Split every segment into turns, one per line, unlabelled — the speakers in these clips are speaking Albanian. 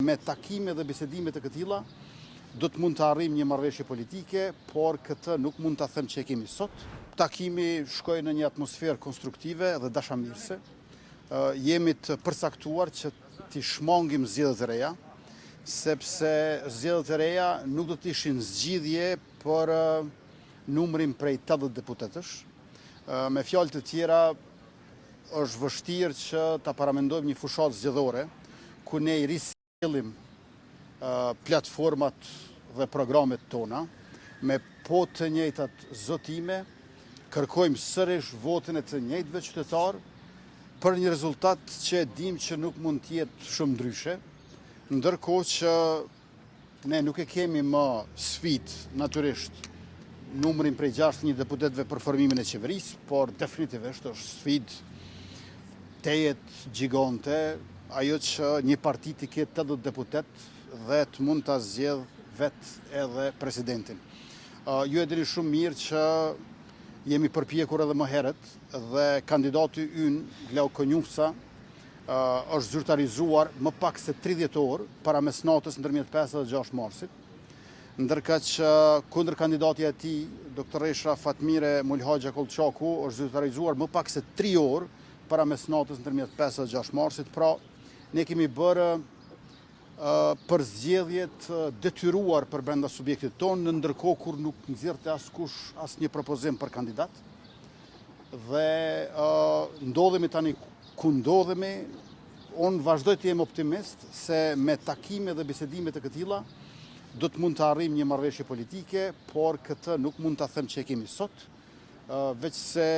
me takime dhe bisedime të këtilla do të mund të arrijmë një marrëveshje politike, por këtë nuk mund ta them që e kemi sot. Takimi shkoi në një atmosferë konstruktive dhe dashamirëse. Jemi të përcaktuar që t'i shmangim zgjedhjet e reja, sepse zgjedhjet e reja nuk do të ishin zgjidhje për numrin prej 80 deputetësh. Me fjalë të tjera, është vështirë që ta paramendojmë një fushatë zgjedhore ku ne i risjellim platformat dhe programet tona me po të njëjtat zotime, kërkojmë sërish votën e të njëjtëve qytetarë për një rezultat që dim që nuk mund të jetë shumë ndryshe, ndërkohë që ne nuk e kemi më sfidë natyrisht numrin prej 61 deputetëve për formimin e qeverisë, por definitivisht është sfidë tejet gjigante, ajo që një parti të ketë 80 deputet dhe të mund të zgjedh vetë edhe presidentin. Ju e dini shumë mirë që jemi përpjekur edhe më herët dhe kandidati ynë, Glauko Njufca, është zyrtarizuar më pak se 30 orë para mesnatës ndërmjet 5 dhe 6 marsit, ndërka që kundër kandidati e tij, doktoresha Fatmire Mulhaxha Kollçaku, është zyrtarizuar më pak se 3 orë para mesnatës ndërmjet 5 dhe 6 marsit. Pra, ne kemi bërë për zgjedhjet detyruar për brenda subjektit tonë, në ndërkohë kur nuk nxirrte askush asnjë propozim për kandidat. Dhe ndodhemi tani ku ndodhemi. Unë vazhdoj të jem optimist se me takime dhe bisedime të këtilla do të mund të arrijmë një marrëveshje politike, por këtë nuk mund ta them që e kemi sot, veç se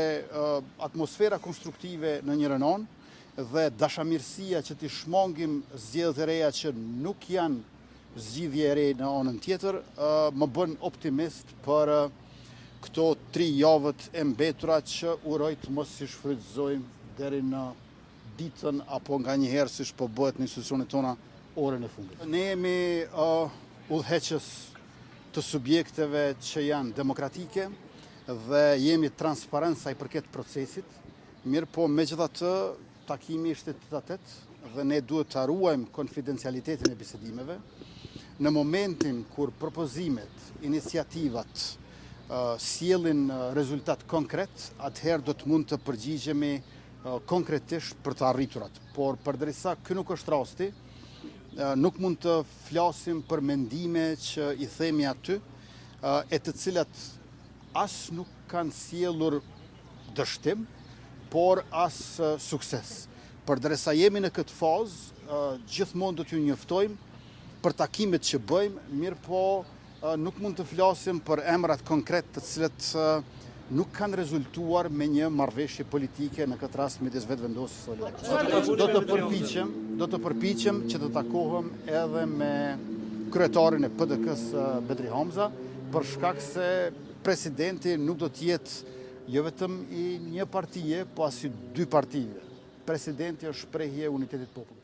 atmosfera konstruktive në njërin anë dhe dashamirësia që t'i shmangim zgjedhjet e reja që nuk janë zgjidhje e re në anën tjetër, më bën optimist për këto 3 javët e mbetura që uroj të mos i shfrytëzojmë deri në ditën apo nganjëherë siç po bëhet në institucionet tona orën e fundit. Ne jemi udhëheqës të subjekteve që janë demokratike dhe jemi transparent sa i përket procesit, mirë po megjithatë takimi ishte tete dhe ne duhet të ruajmë konfidencialitetin e bisedimeve. Në momentin kur propozimet, iniciativat sjellin rezultat konkret, atëherë do të mund të përgjigjemi konkretisht për të arriturat. Por përderisa ky nuk është rasti, nuk mund të flasim për mendime që i themi aty, e të cilat as nuk kanë sjellur dështim, por as sukses. Përderisa jemi në këtë fazë, gjithmonë do t'ju njoftojmë për takimet që bëjmë, mirë po nuk mund të flasim për emrat konkret të cilët nuk kanë rezultuar me një marrëveshje politike, në këtë rast midis vetëvendosjes së Solidaritet. Do të përpiqem që të takohem edhe me kryetarin e PDK-s Bedri Hamza, për shkak se presidenti nuk do të jetë jo vetëm i një partije, po as i 2 partive. Presidenti është shprehje e unitetit popullit.